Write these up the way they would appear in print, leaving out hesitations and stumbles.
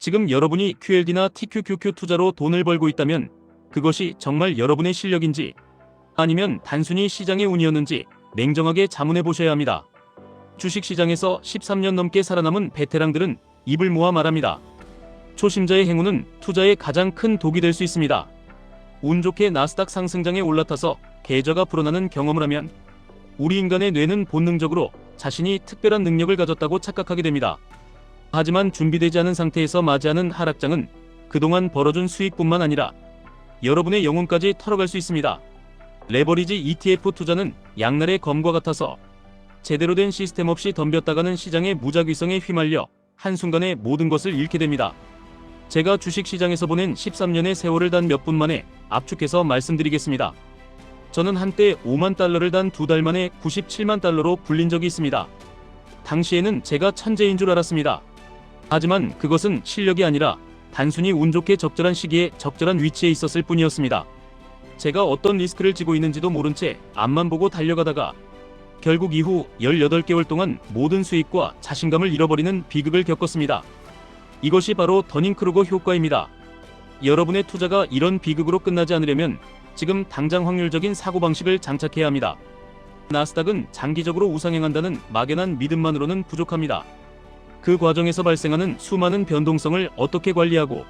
지금 여러분이 QLD나 TQQQ 투자로 돈을 벌고 있다면 그것이 정말 여러분의 실력인지 아니면 단순히 시장의 운이었는지 냉정하게 자문해 보셔야 합니다. 주식시장에서 13년 넘게 살아남은 베테랑들은 입을 모아 말합니다. 초심자의 행운은 투자의 가장 큰 독이 될 수 있습니다. 운 좋게 나스닥 상승장에 올라타서 계좌가 불어나는 경험을 하면 우리 인간의 뇌는 본능적으로 자신이 특별한 능력을 가졌다고 착각하게 됩니다. 하지만 준비되지 않은 상태에서 맞이하는 하락장은 그동안 벌어준 수익뿐만 아니라 여러분의 영혼까지 털어갈 수 있습니다. 레버리지 ETF 투자는 양날의 검과 같아서 제대로 된 시스템 없이 덤볐다가는 시장의 무작위성에 휘말려 한순간에 모든 것을 잃게 됩니다. 제가 주식시장에서 보낸 13년의 세월을 단 몇 분 만에 압축해서 말씀드리겠습니다. 저는 한때 5만 달러를 단 2달 만에 97만 달러로 불린 적이 있습니다. 당시에는 제가 천재인 줄 알았습니다. 하지만 그것은 실력이 아니라 단순히 운 좋게 적절한 시기에 적절한 위치에 있었을 뿐이었습니다. 제가 어떤 리스크를 지고 있는지도 모른 채 앞만 보고 달려가다가 결국 이후 18개월 동안 모든 수익과 자신감을 잃어버리는 비극을 겪었습니다. 이것이 바로 더닝크루거 효과입니다. 여러분의 투자가 이런 비극으로 끝나지 않으려면 지금 당장 확률적인 사고방식을 장착해야 합니다. 나스닥은 장기적으로 우상향한다는 막연한 믿음만으로는 부족합니다. 그 과정에서 발생하는 수많은 변동성을 어떻게 관리하고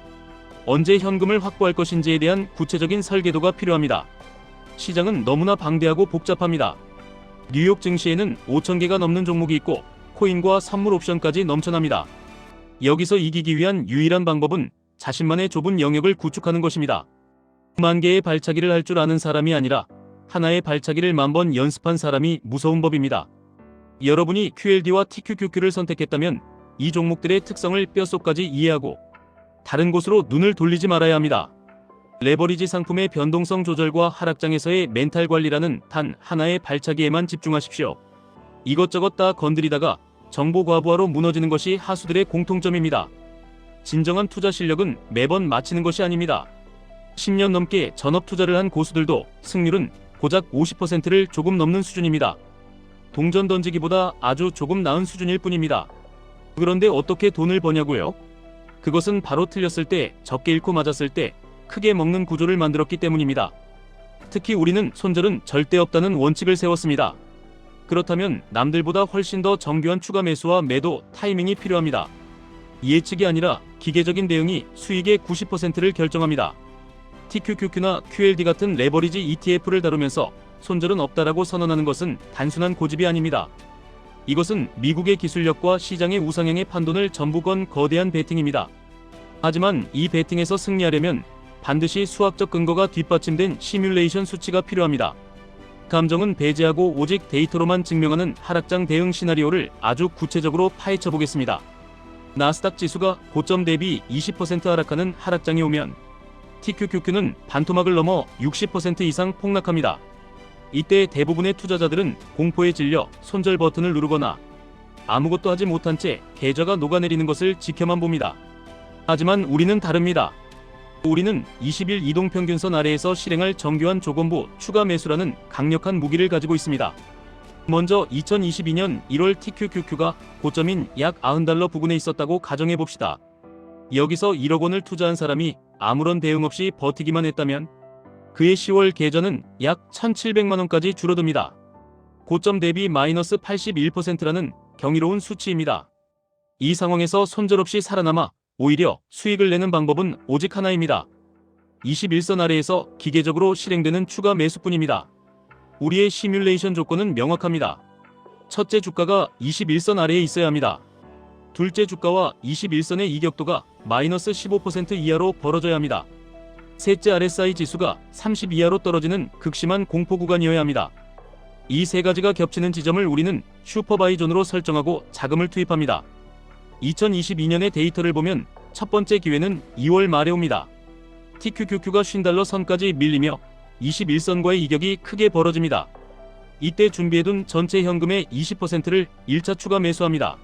언제 현금을 확보할 것인지에 대한 구체적인 설계도가 필요합니다. 시장은 너무나 방대하고 복잡합니다. 뉴욕 증시에는 5,000개가 넘는 종목이 있고 코인과 선물 옵션까지 넘쳐납니다. 여기서 이기기 위한 유일한 방법은 자신만의 좁은 영역을 구축하는 것입니다. 10,000개의 발차기를 할 줄 아는 사람이 아니라 하나의 발차기를 10,000번 연습한 사람이 무서운 법입니다. 여러분이 QLD와 TQQQ를 선택했다면 이 종목들의 특성을 뼛속까지 이해하고 다른 곳으로 눈을 돌리지 말아야 합니다. 레버리지 상품의 변동성 조절과 하락장에서의 멘탈 관리라는 단 하나의 발차기에만 집중하십시오. 이것저것 다 건드리다가 정보 과부하로 무너지는 것이 하수들의 공통점입니다. 진정한 투자 실력은 매번 맞히는 것이 아닙니다. 10년 넘게 전업 투자를 한 고수들도 승률은 고작 50%를 조금 넘는 수준입니다. 동전 던지기보다 아주 조금 나은 수준일 뿐입니다. 그런데 어떻게 돈을 버냐고요? 그것은 바로 틀렸을 때, 적게 잃고 맞았을 때 크게 먹는 구조를 만들었기 때문입니다. 특히 우리는 손절은 절대 없다는 원칙을 세웠습니다. 그렇다면 남들보다 훨씬 더 정교한 추가 매수와 매도 타이밍이 필요합니다. 예측이 아니라 기계적인 대응이 수익의 90%를 결정합니다. TQQQ나 QLD 같은 레버리지 ETF를 다루면서 손절은 없다라고 선언하는 것은 단순한 고집이 아닙니다. 이것은 미국의 기술력과 시장의 우상향의 판돈을 전부 건 거대한 베팅입니다. 하지만 이 베팅에서 승리하려면 반드시 수학적 근거가 뒷받침된 시뮬레이션 수치가 필요합니다. 감정은 배제하고 오직 데이터로만 증명하는 하락장 대응 시나리오를 아주 구체적으로 파헤쳐 보겠습니다. 나스닥 지수가 고점 대비 20% 하락하는 하락장이 오면 TQQQ는 반토막을 넘어 60% 이상 폭락합니다. 이때 대부분의 투자자들은 공포에 질려 손절 버튼을 누르거나 아무것도 하지 못한 채 계좌가 녹아내리는 것을 지켜만 봅니다. 하지만 우리는 다릅니다. 우리는 20일 이동평균선 아래에서 실행할 정교한 조건부 추가 매수라는 강력한 무기를 가지고 있습니다. 먼저 2022년 1월 TQQQ가 고점인 약 90달러 부근에 있었다고 가정해 봅시다. 여기서 1억 원을 투자한 사람이 아무런 대응 없이 버티기만 했다면 그의 10월 계좌는 약 1,700만 원까지 줄어듭니다. 고점 대비 마이너스 81%라는 경이로운 수치입니다. 이 상황에서 손절 없이 살아남아 오히려 수익을 내는 방법은 오직 하나입니다. 21선 아래에서 기계적으로 실행되는 추가 매수뿐입니다. 우리의 시뮬레이션 조건은 명확합니다. 첫째 주가가 21선 아래에 있어야 합니다. 둘째 주가와 21선의 이격도가 마이너스 15% 이하로 벌어져야 합니다. 셋째 RSI 지수가 30 이하로 떨어지는 극심한 공포 구간이어야 합니다. 이 세 가지가 겹치는 지점을 우리는 슈퍼바이 존으로 설정하고 자금을 투입합니다. 2022년의 데이터를 보면 첫 번째 기회는 2월 말에 옵니다. TQQQ가 50달러 선까지 밀리며 21선과의 이격이 크게 벌어집니다. 이때 준비해둔 전체 현금의 20%를 1차 추가 매수합니다.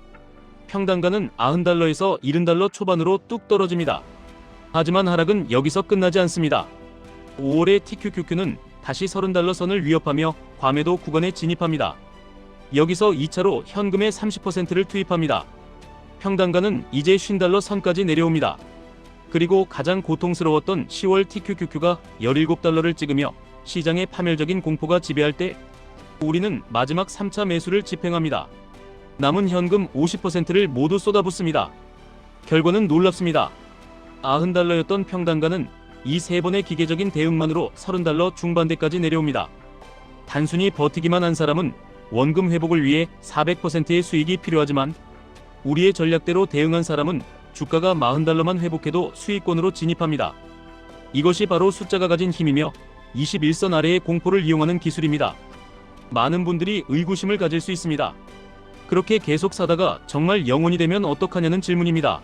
평단가는 90달러에서 70달러 초반으로 뚝 떨어집니다. 하지만 하락은 여기서 끝나지 않습니다. 5월에 TQQQ는 다시 30달러 선을 위협하며 과매도 구간에 진입합니다. 여기서 2차로 현금의 30%를 투입합니다. 평단가는 이제 $50 선까지 내려옵니다. 그리고 가장 고통스러웠던 10월 TQQQ가 $17를 찍으며 시장의 파멸적인 공포가 지배할 때 우리는 마지막 3차 매수를 집행합니다. 남은 현금 50%를 모두 쏟아붓습니다. 결과는 놀랍습니다. $90였던 평단가는 이 세 번의 기계적인 대응만으로 $30 중반대까지 내려옵니다. 단순히 버티기만 한 사람은 원금 회복을 위해 400%의 수익이 필요하지만 우리의 전략대로 대응한 사람은 주가가 $40만 회복해도 수익권으로 진입합니다. 이것이 바로 숫자가 가진 힘이며 21선 아래의 공포를 이용하는 기술입니다. 많은 분들이 의구심을 가질 수 있습니다. 그렇게 계속 사다가 정말 영원히 되면 어떡하냐는 질문입니다.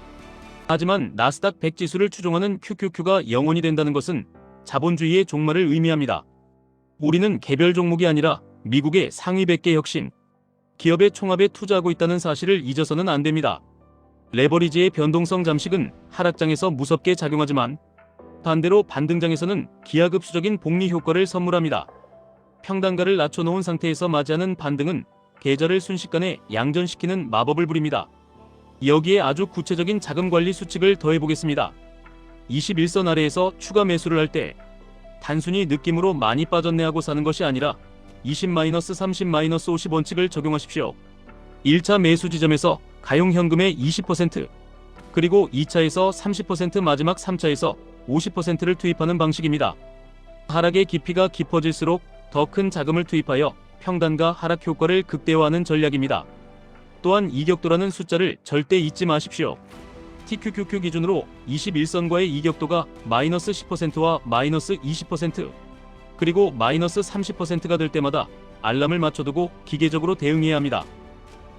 하지만 나스닥 100 지수를 추종하는 QQQ가 영원히 된다는 것은 자본주의의 종말을 의미합니다. 우리는 개별 종목이 아니라 미국의 상위 100개 혁신 기업의 총합에 투자하고 있다는 사실을 잊어서는 안 됩니다. 레버리지의 변동성 잠식은 하락장에서 무섭게 작용하지만 반대로 반등장에서는 기하급수적인 복리 효과를 선물합니다. 평단가를 낮춰놓은 상태에서 맞이하는 반등은 계좌를 순식간에 양전시키는 마법을 부립니다. 여기에 아주 구체적인 자금관리 수칙을 더해보겠습니다. 21선 아래에서 추가 매수를 할 때 단순히 느낌으로 많이 빠졌네 하고 사는 것이 아니라 20-30-50 원칙을 적용하십시오. 1차 매수 지점에서 가용 현금의 20%, 그리고 2차에서 30%, 마지막 3차에서 50%를 투입하는 방식입니다. 하락의 깊이가 깊어질수록 더 큰 자금을 투입하여 평단가 하락 효과를 극대화하는 전략입니다. 또한 이격도라는 숫자를 절대 잊지 마십시오. TQQQ 기준으로 21선과의 이격도가 -10%와 -20%, 그리고 -30%가 될 때마다 알람을 맞춰두고 기계적으로 대응해야 합니다.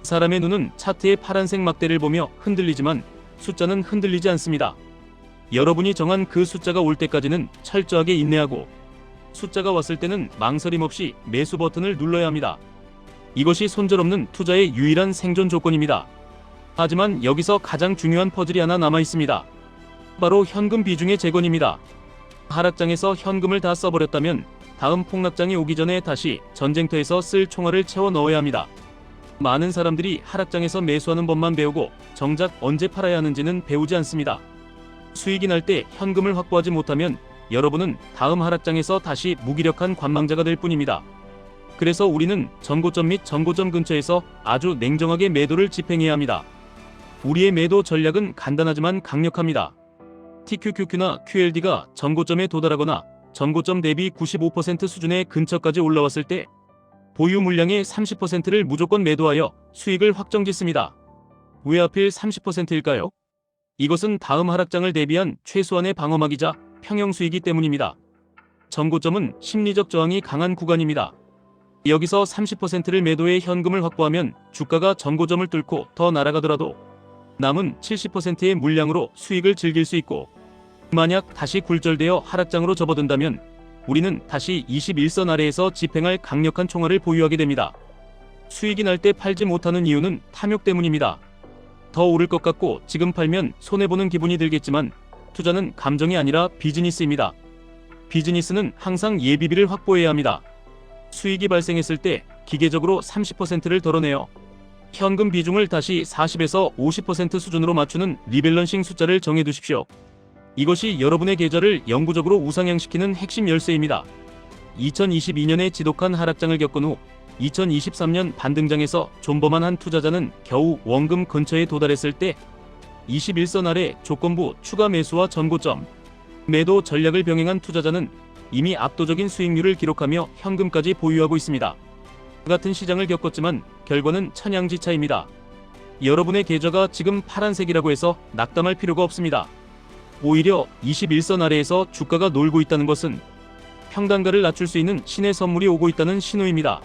사람의 눈은 차트의 파란색 막대를 보며 흔들리지만 숫자는 흔들리지 않습니다. 여러분이 정한 그 숫자가 올 때까지는 철저하게 인내하고 숫자가 왔을 때는 망설임 없이 매수 버튼을 눌러야 합니다. 이것이 손절없는 투자의 유일한 생존 조건입니다. 하지만 여기서 가장 중요한 퍼즐이 하나 남아 있습니다. 바로 현금 비중의 재건입니다. 하락장에서 현금을 다 써버렸다면 다음 폭락장이 오기 전에 다시 전쟁터에서 쓸 총알을 채워 넣어야 합니다. 많은 사람들이 하락장에서 매수하는 법만 배우고 정작 언제 팔아야 하는지는 배우지 않습니다. 수익이 날 때 현금을 확보하지 못하면 여러분은 다음 하락장에서 다시 무기력한 관망자가 될 뿐입니다. 그래서 우리는 전고점 및 전고점 근처에서 아주 냉정하게 매도를 집행해야 합니다. 우리의 매도 전략은 간단하지만 강력합니다. TQQQ나 QLD가 전고점에 도달하거나 전고점 대비 95% 수준의 근처까지 올라왔을 때 보유 물량의 30%를 무조건 매도하여 수익을 확정짓습니다. 왜 하필 30%일까요? 이것은 다음 하락장을 대비한 최소한의 방어막이자 평형수이기 때문입니다. 전고점은 심리적 저항이 강한 구간입니다. 여기서 30%를 매도해 현금을 확보하면 주가가 전고점을 뚫고 더 날아가더라도 남은 70%의 물량으로 수익을 즐길 수 있고, 만약 다시 굴절되어 하락장으로 접어든다면 우리는 다시 21선 아래에서 집행할 강력한 총알을 보유하게 됩니다. 수익이 날 때 팔지 못하는 이유는 탐욕 때문입니다. 더 오를 것 같고 지금 팔면 손해보는 기분이 들겠지만 투자는 감정이 아니라 비즈니스입니다. 비즈니스는 항상 예비비를 확보해야 합니다. 수익이 발생했을 때 기계적으로 30%를 덜어내어 현금 비중을 다시 40에서 50% 수준으로 맞추는 리밸런싱 숫자를 정해두십시오. 이것이 여러분의 계좌를 영구적으로 우상향시키는 핵심 열쇠입니다. 2022년에 지독한 하락장을 겪은 후 2023년 반등장에서 존버만 한 투자자는 겨우 원금 근처에 도달했을 때 21선 아래 조건부 추가 매수와 전고점 매도 전략을 병행한 투자자는 이미 압도적인 수익률을 기록하며 현금까지 보유하고 있습니다. 같은 시장을 겪었지만 결과는 천양지차입니다. 여러분의 계좌가 지금 파란색이라고 해서 낙담할 필요가 없습니다. 오히려 21선 아래에서 주가가 놀고 있다는 것은 평단가를 낮출 수 있는 신의 선물이 오고 있다는 신호입니다.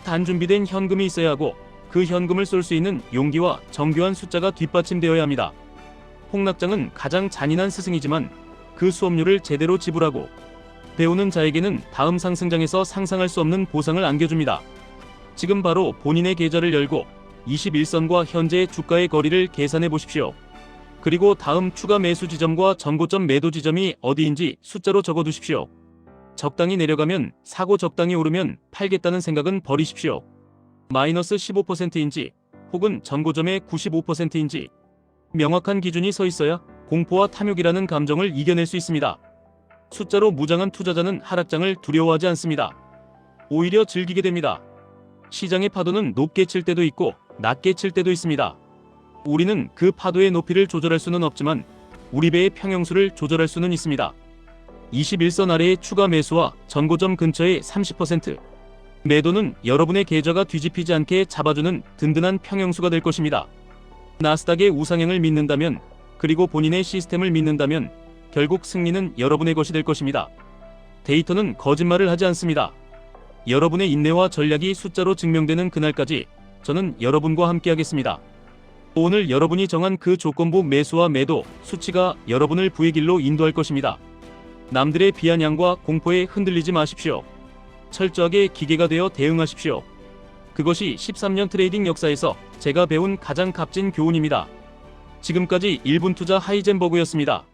단 준비된 현금이 있어야 하고 그 현금을 쏠 수 있는 용기와 정교한 숫자가 뒷받침되어야 합니다. 폭락장은 가장 잔인한 스승이지만 그 수업료를 제대로 지불하고 배우는 자에게는 다음 상승장에서 상상할 수 없는 보상을 안겨줍니다. 지금 바로 본인의 계좌를 열고 21선과 현재의 주가의 거리를 계산해 보십시오. 그리고 다음 추가 매수 지점과 전고점 매도 지점이 어디인지 숫자로 적어두십시오. 적당히 내려가면 사고, 적당히 오르면 팔겠다는 생각은 버리십시오. -15%인지 혹은 전고점의 95%인지 명확한 기준이 서 있어야 공포와 탐욕이라는 감정을 이겨낼 수 있습니다. 숫자로 무장한 투자자는 하락장을 두려워하지 않습니다. 오히려 즐기게 됩니다. 시장의 파도는 높게 칠 때도 있고 낮게 칠 때도 있습니다. 우리는 그 파도의 높이를 조절할 수는 없지만 우리 배의 평형수를 조절할 수는 있습니다. 21선 아래의 추가 매수와 전고점 근처의 30% 매도는 여러분의 계좌가 뒤집히지 않게 잡아주는 든든한 평형수가 될 것입니다. 나스닥의 우상향을 믿는다면, 그리고 본인의 시스템을 믿는다면 결국 승리는 여러분의 것이 될 것입니다. 데이터는 거짓말을 하지 않습니다. 여러분의 인내와 전략이 숫자로 증명되는 그날까지 저는 여러분과 함께하겠습니다. 오늘 여러분이 정한 그 조건부 매수와 매도 수치가 여러분을 부의 길로 인도할 것입니다. 남들의 비아냥과 공포에 흔들리지 마십시오. 철저하게 기계가 되어 대응하십시오. 그것이 13년 트레이딩 역사에서 제가 배운 가장 값진 교훈입니다. 지금까지 1분 투자 하이젠버그였습니다.